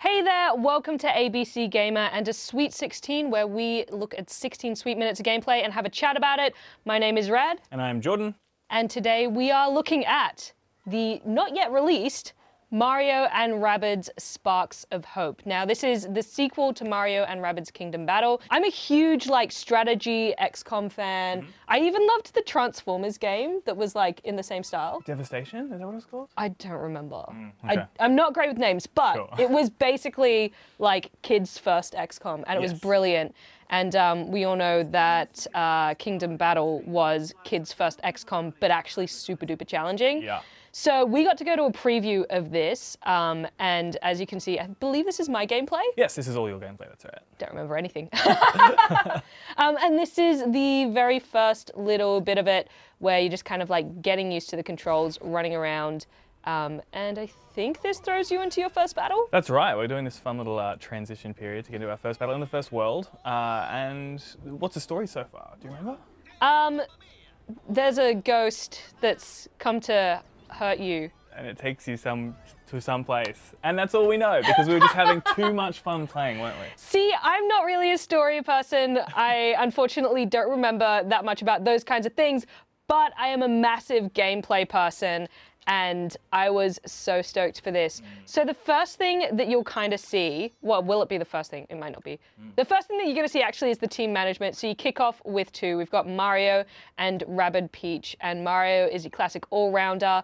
Hey there, welcome to ABC Gamer and a Sweet 16 where we look at 16 sweet minutes of gameplay and have a chat about it. My name is Rad. And I'm Jordan. And today we are looking at the not yet released Mario and Rabbids Sparks of Hope. Now this is the sequel to Mario and Rabbids Kingdom Battle. I'm a huge strategy XCOM fan. I even loved the Transformers game that was in the same style. Devastation, is that what it's called? I don't remember. Okay. I'm not great with names, but Sure. it was basically kids' first XCOM, and it was brilliant. And we all know that Kingdom Battle was kids' first XCOM, but actually super duper challenging. Yeah. So we got to go to a preview of this, and as you can see, I believe this is my gameplay. Yes, this is all your gameplay, that's right. Don't remember anything. And this is the very first little bit of it where you're just kind of getting used to the controls, running around, and I think this throws you into your first battle? That's right, we're doing this fun little transition period to get into our first battle in the first world. And what's the story so far? Do you remember? There's a ghost that's come to hurt you. And it takes you to some place. And that's all we know, because we were just having too much fun playing, weren't we? See, I'm not really a story person. I unfortunately don't remember that much about those kinds of things, but I am a massive gameplay person, and I was so stoked for this. So the first thing that you'll kind of see, well, will it be the first thing? It might not be. The first thing that you're going to see actually is the team management. So you kick off with two. We've got Mario and Rabbid Peach, and Mario is your classic all-rounder.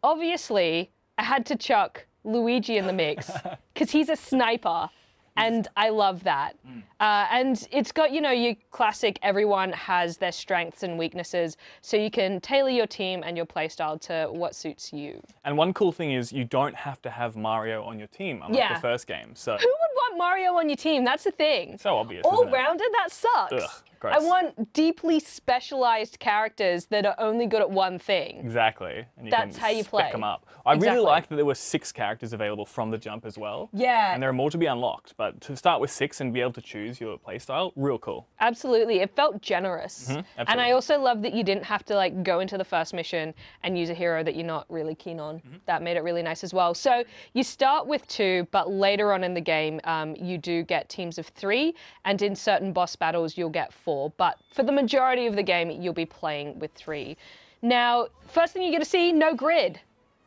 Obviously, I had to chuck Luigi in the mix because he's a sniper. And I love that. And it's got, your classic, everyone has their strengths and weaknesses, so you can tailor your team and your playstyle to what suits you. And one cool thing is you don't have to have Mario on your team, unlike the first game. So who would want Mario on your team? That's the thing. So obvious, isn't it? All-rounded? That sucks. Ugh, gross. I want deeply specialized characters that are only good at one thing. Exactly. And you That's can how you spec play. them up. I really Exactly. liked that there were 6 characters available from the jump as well. Yeah. And there are more to be unlocked, but to start with 6 and be able to choose your playstyle, real cool. Absolutely, it felt generous. And absolutely. I also love that you didn't have to go into the first mission and use a hero that you're not really keen on. That made it really nice as well. So you start with 2, but later on in the game, you do get teams of 3, and in certain boss battles, you'll get 4. But for the majority of the game, you'll be playing with 3. Now, first thing you're gonna see, no grid.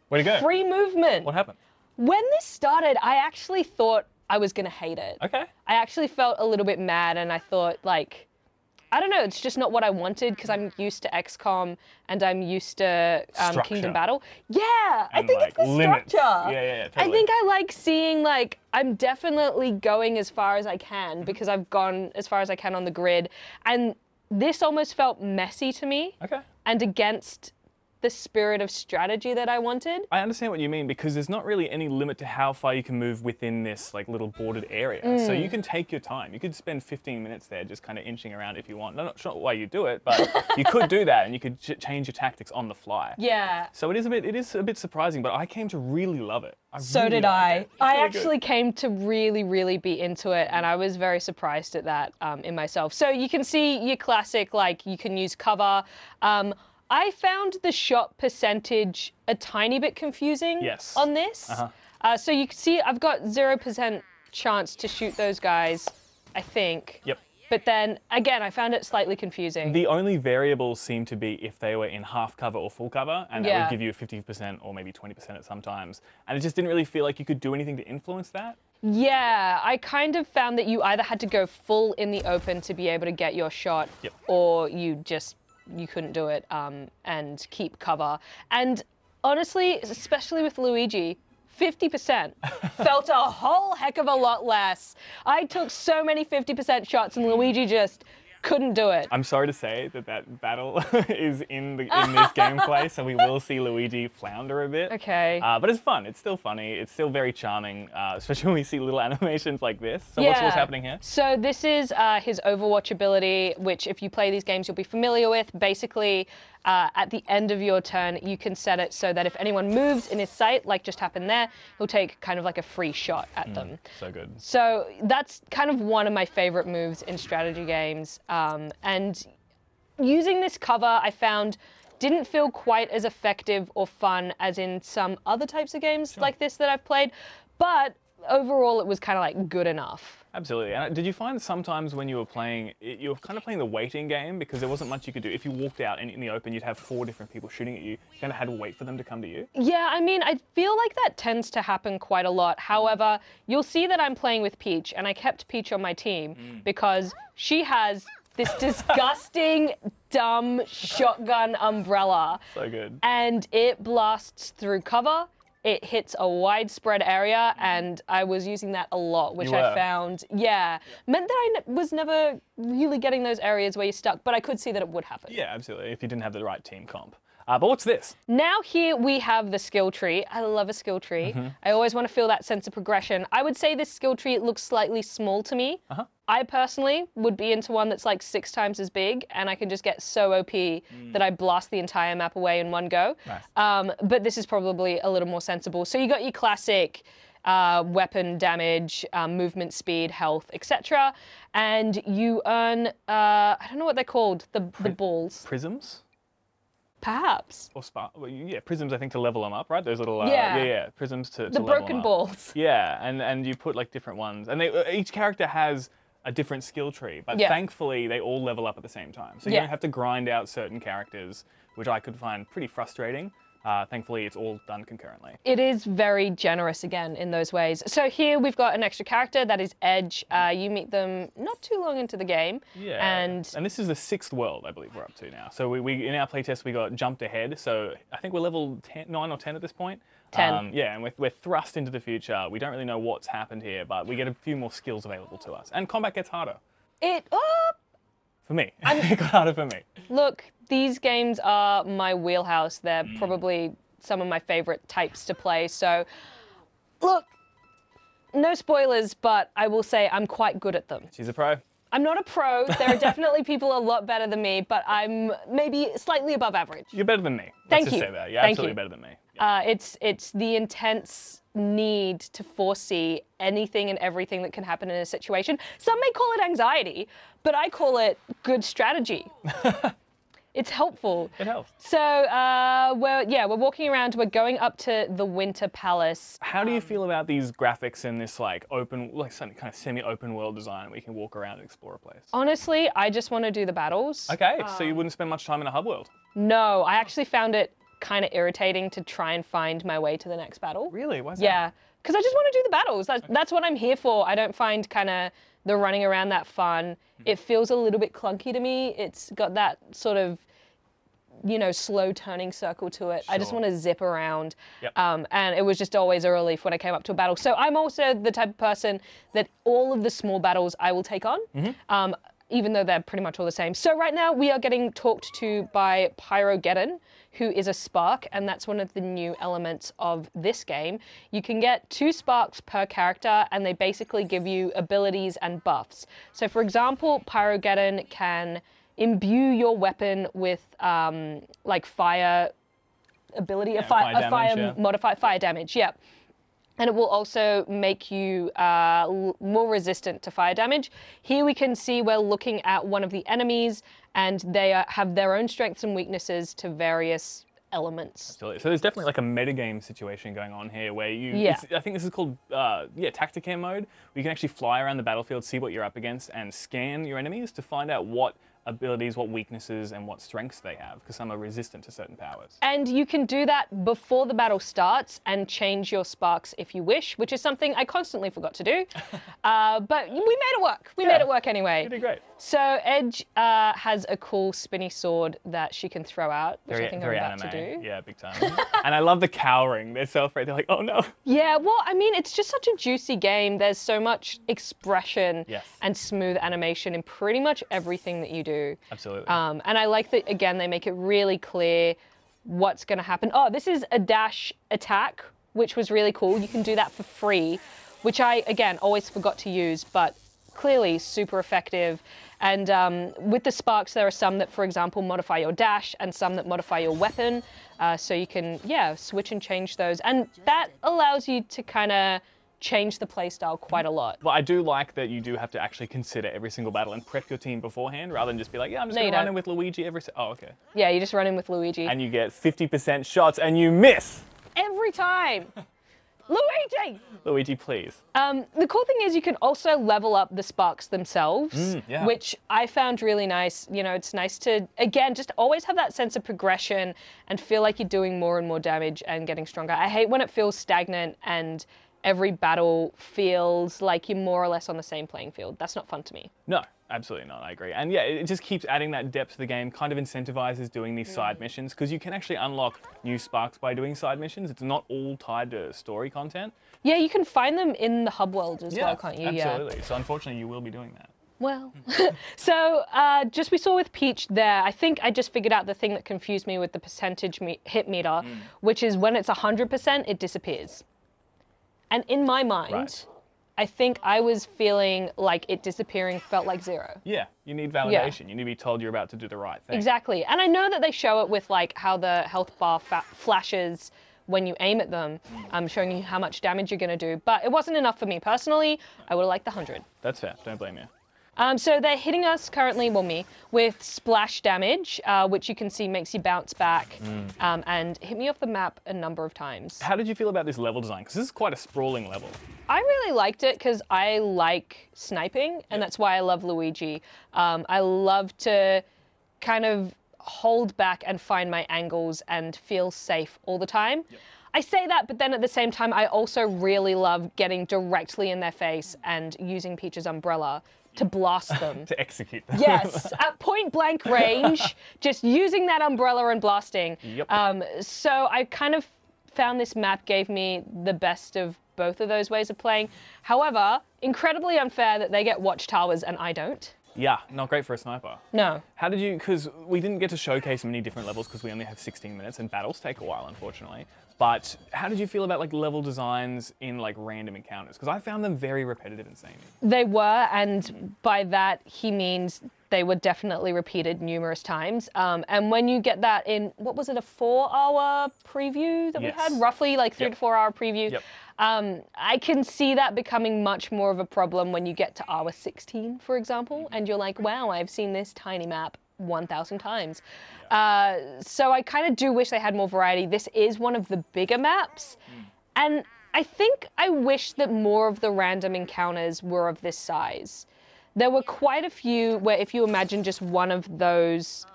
Where'd it go? Free movement. What happened? When this started, I actually thought I was gonna hate it. Okay. I actually felt a little bit mad, and I thought, I don't know, it's just not what I wanted, because I'm used to XCOM and I'm used to Kingdom Battle. Yeah, I think it's the limits. structure. Yeah, totally. I think I like seeing, I'm definitely going as far as I can, because I've gone as far as I can on the grid, and this almost felt messy to me. Okay. And against the spirit of strategy that I wanted. I understand what you mean, because there's not really any limit to how far you can move within this little bordered area. So you can take your time. You could spend 15 minutes there just kind of inching around if you want. I'm not sure why you do it, but you could do that, and you could change your tactics on the fly. Yeah. So it is a bit surprising, but I came to really love it. So did I. I actually came to really, really be into it, and I was very surprised at that in myself. So you can see your classic, you can use cover. I found the shot percentage a tiny bit confusing on this. So you can see I've got 0% chance to shoot those guys, I think. Yep. But then, again, I found it slightly confusing. The only variables seem to be if they were in half cover or full cover, and that would give you 50% or maybe 20% at some times. And it just didn't really feel like you could do anything to influence that. Yeah, I kind of found that you either had to go full in the open to be able to get your shot, or you couldn't do it and keep cover. And honestly, especially with Luigi, 50% felt a whole heck of a lot less. I took so many 50% shots and Luigi just couldn't do it. I'm sorry to say that battle is in this gameplay, so we will see Luigi flounder a bit. Okay. But it's fun. It's still funny. It's still very charming, especially when we see little animations like this. So what's happening here? So this is his Overwatch ability, which if you play these games, you'll be familiar with. Basically, at the end of your turn, you can set it so that if anyone moves in his sight, like just happened there, he'll take kind of a free shot at them. So good. So that's kind of one of my favorite moves in strategy games. And using this cover, I found didn't feel quite as effective or fun as in some other types of games like this that I've played. But overall it was kind of like good enough. Absolutely. And did you find sometimes when you were playing, you were kind of playing the waiting game because there wasn't much you could do? If you walked out in the open, you'd have 4 different people shooting at you. You kind of had to wait for them to come to you? Yeah, I mean, I feel like that tends to happen quite a lot. However, you'll see that I'm playing with Peach, and I kept Peach on my team because she has this disgusting, dumb shotgun umbrella. So good. And it blasts through cover. It hits a widespread area, and I was using that a lot, which I found, meant that I was never really getting those areas where you're stuck, but I could see that it would happen. Yeah, absolutely, if you didn't have the right team comp. But what's this? Now here we have the skill tree. I love a skill tree. I always want to feel that sense of progression. I would say this skill tree looks slightly small to me. I personally would be into one that's like 6 times as big, and I can just get so OP that I blast the entire map away in one go. Nice. But this is probably a little more sensible. So you got your classic weapon damage, movement speed, health, etc. And you earn, I don't know what they're called, the balls. Prisms? Perhaps. Or well, yeah, prisms, I think, to level them up, right? Those little, prisms to the level broken them up. balls. Yeah, and you put like different ones. And each character has a different skill tree, but thankfully they all level up at the same time. So you don't have to grind out certain characters, which I could find pretty frustrating. Thankfully, it's all done concurrently. It is very generous, again, in those ways. So here we've got an extra character, that is Edge. You meet them not too long into the game. Yeah, and this is the 6th world, I believe we're up to now. So we in our playtest, we got jumped ahead. So I think we're level 9 or 10 at this point. 10. Yeah, and we're thrust into the future. We don't really know what's happened here, but we get a few more skills available to us. And combat gets harder. For me. It got harder for me. Look, these games are my wheelhouse. They're probably some of my favorite types to play. So, look, no spoilers, but I will say I'm quite good at them. She's a pro. I'm not a pro. There are definitely people a lot better than me, but I'm maybe slightly above average. You're better than me. Thank Let's you. just say that. You're Thank absolutely you. better than me. Yeah. It's the intense need to foresee anything and everything that can happen in a situation. Some may call it anxiety, but I call it good strategy. It's helpful. It helps. So we're walking around. We're going up to the Winter Palace. How do you feel about these graphics and this like some kind of semi-open world design where you can walk around and explore a place? Honestly, I just want to do the battles. Okay, so you wouldn't spend much time in a hub world? No, I actually found it kind of irritating to try and find my way to the next battle. Really? Why's that? Yeah, because I just want to do the battles. That's what I'm here for. I don't find kind of the running around that fun. It feels a little bit clunky to me. It's got that sort of, you know, slow turning circle to it. I just want to zip around. Yep. And it was just always a relief when I came up to a battle. So I'm also the type of person that all of the small battles I will take on. Even though they're pretty much all the same. So right now we are getting talked to by Pyrogeddon, who is a spark, and that's one of the new elements of this game. You can get 2 sparks per character, and they basically give you abilities and buffs. So for example, Pyrogeddon can imbue your weapon with like fire ability, fire damage, yeah. And it will also make you more resistant to fire damage. Here we can see we're looking at one of the enemies, and they have their own strengths and weaknesses to various elements. Absolutely. So there's definitely like a metagame situation going on here where I think this is called, Tacticam mode, where you can actually fly around the battlefield, see what you're up against, and scan your enemies to find out what abilities, what weaknesses, and what strengths they have, because some are resistant to certain powers. And you can do that before the battle starts and change your sparks if you wish, which is something I constantly forgot to do. But we made it work. We made it work anyway. You did great. So Edge has a cool spinny sword that she can throw out, which I think I'm about to do. Yeah, big time. And I love the cowering. They're so afraid. They're like, oh no. Yeah, well, I mean, it's just such a juicy game. There's so much expression and smooth animation in pretty much everything that you do. Absolutely. And I like that, again, they make it really clear what's going to happen. Oh, this is a dash attack, which was really cool. You can do that for free, which I, again, always forgot to use, but clearly super effective. And with the sparks, there are some that, for example, modify your dash and some that modify your weapon. So you can, switch and change those. And that allows you to kind of change the playstyle quite a lot. Well, I do like that you do have to actually consider every single battle and prep your team beforehand, rather than just be like, yeah, I'm just going to run in with Luigi every... Oh, okay. Yeah, you just run in with Luigi. And you get 50% shots and you miss! Every time! Luigi! Luigi, please. The cool thing is you can also level up the sparks themselves, yeah. which I found really nice. You know, it's nice to, again, just always have that sense of progression and feel like you're doing more and more damage and getting stronger. I hate when it feels stagnant and every battle feels like you're more or less on the same playing field. That's not fun to me. No, absolutely not. I agree. And yeah, it just keeps adding that depth to the game, kind of incentivizes doing these side missions, because you can actually unlock new sparks by doing side missions. It's not all tied to story content. Yeah, you can find them in the hub world as well, can't you? Absolutely. So unfortunately, you will be doing that. Well, so just we saw with Peach there, I think I just figured out the thing that confused me with the percentage hit meter, which is when it's 100%, it disappears. And in my mind, I think I was feeling like it disappearing felt like 0. Yeah, you need validation. You need to be told you're about to do the right thing. Exactly. And I know that they show it with like how the health bar flashes when you aim at them, showing you how much damage you're going to do. But it wasn't enough for me personally. I would have liked the 100. That's fair. Don't blame you. So they're hitting us currently, well me, with splash damage, which you can see makes you bounce back and hit me off the map a number of times. How did you feel about this level design? Because this is quite a sprawling level. I really liked it because I like sniping, and that's why I love Luigi. I love to kind of hold back and find my angles and feel safe all the time. I say that, but then at the same time, I also really love getting directly in their face and using Peach's umbrella to blast them. To execute them. Yes, at point blank range, just using that umbrella and blasting. So I kind of found this map gave me the best of both of those ways of playing. However, incredibly unfair that they get watchtowers and I don't. Yeah, not great for a sniper. No. How did you, because we didn't get to showcase many different levels because we only have 16 minutes and battles take a while, unfortunately. But how did you feel about like level designs in like random encounters? Because I found them very repetitive and samey. They were, and by that he means they were definitely repeated numerous times. And when you get that in, what was it, a 4-hour preview that we had? Roughly like 3 to 4 hour preview. I can see that becoming much more of a problem when you get to hour 16, for example, and you're like, wow, I've seen this tiny map 1,000 times. So I kind of do wish they had more variety. This is one of the bigger maps, and I think I wish that more of the random encounters were of this size. There were quite a few where if you imagine just one of those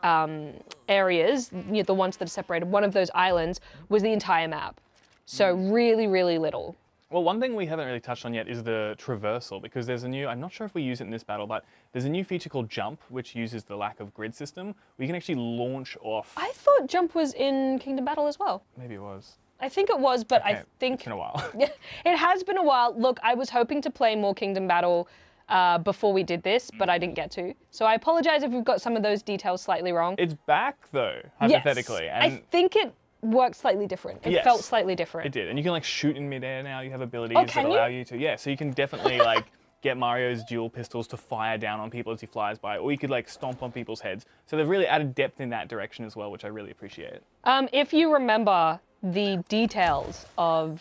areas, you know, the ones that are separated, one of those islands was the entire map. So really, really little. Well, one thing we haven't really touched on yet is the traversal, because there's a new, I'm not sure if we use it in this battle, but there's a new feature called Jump, which uses the lack of grid system. We can actually launch off. I thought Jump was in Kingdom Battle as well. Maybe it was. I think it was, but Okay, I think... It's been a while. It has been a while. Look, I was hoping to play more Kingdom Battle before we did this, but I didn't get to. So I apologize if we've got some of those details slightly wrong. It's back though, hypothetically. Yes, and I think it worked slightly different. It felt slightly different. It did, and you can like shoot in midair now. You have abilities that allow you to, so you can definitely like get Mario's dual pistols to fire down on people as he flies by, or you could like stomp on people's heads. So they've really added depth in that direction as well, which I really appreciate. If you remember the details of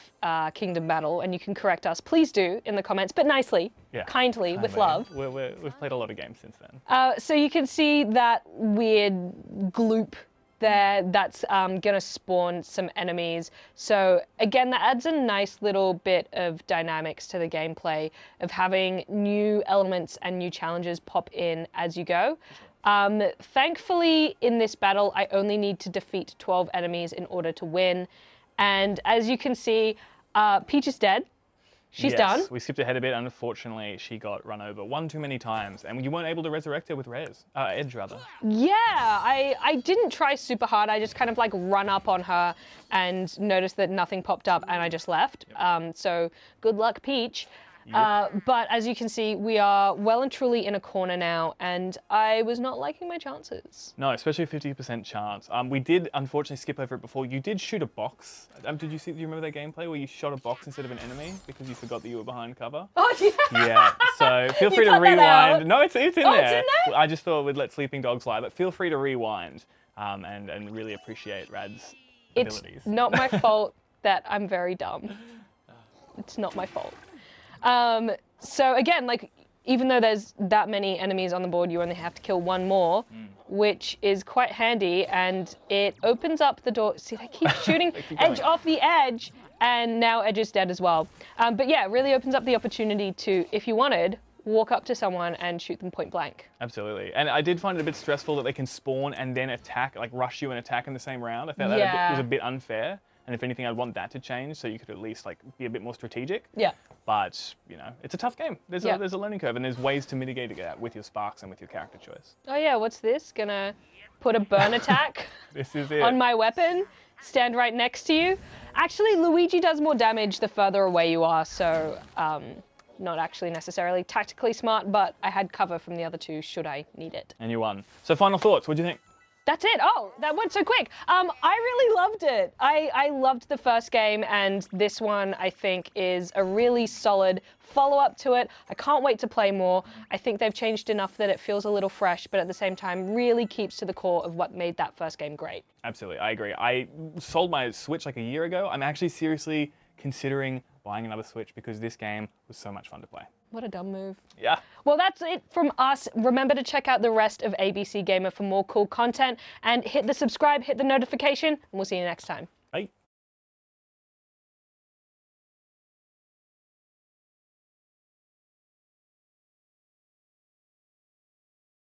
Kingdom Battle, and you can correct us, please do in the comments, but nicely, kindly, with love. We've played a lot of games since then. So you can see that weird gloop there that's gonna spawn some enemies. So again, that adds a nice little bit of dynamics to the gameplay of having new elements and new challenges pop in as you go. Thankfully, in this battle, I only need to defeat 12 enemies in order to win. And as you can see, Peach is dead. She's done. We skipped ahead a bit. Unfortunately, she got run over one too many times, and you weren't able to resurrect her with Edge, rather. Yeah, I didn't try super hard. I just kind of like run up on her and noticed that nothing popped up, and I just left. So good luck, Peach. But as you can see, we are well and truly in a corner now, and I was not liking my chances. No, especially a 50% chance. We did unfortunately skip over it before. You did shoot a box. Do you remember that gameplay where you shot a box instead of an enemy because you forgot that you were behind cover? Oh, yeah. Yeah, so feel free to rewind. No, it's in there. It's in there? I just thought we'd let sleeping dogs lie, but feel free to rewind and really appreciate Rad's abilities. It's not my fault that I'm very dumb. It's not my fault. So again, like, even though there's that many enemies on the board, you only have to kill one more, which is quite handy, and it opens up the door. See, they keep shooting Edge off the edge, and now Edge is dead as well. But yeah, it really opens up the opportunity to, if you wanted, walk up to someone and shoot them point blank. Absolutely. And I did find it a bit stressful that they can spawn and then attack, like rush you and attack in the same round. I felt that was a bit unfair. And if anything, I'd want that to change so you could at least like be a bit more strategic. Yeah. But, you know, it's a tough game. There's a learning curve, and there's ways to mitigate that with your sparks and with your character choice. Oh yeah, what's this? Gonna put a burn attack This is it. on my weapon, stand right next to you. Actually, Luigi does more damage the further away you are, so not actually necessarily tactically smart, but I had cover from the other two should I need it. And you won. So final thoughts, what do you think? That's it. Oh, that went so quick. I really loved it. I loved the first game, and this one I think is a really solid follow-up to it. I can't wait to play more. I think they've changed enough that it feels a little fresh, but at the same time really keeps to the core of what made that first game great. Absolutely, I agree. I sold my Switch like a year ago. I'm actually seriously considering buying another Switch because this game was so much fun to play. What a dumb move. Yeah. Well, that's it from us. Remember to check out the rest of ABC Gamer for more cool content, and hit the subscribe, hit the notification, and we'll see you next time.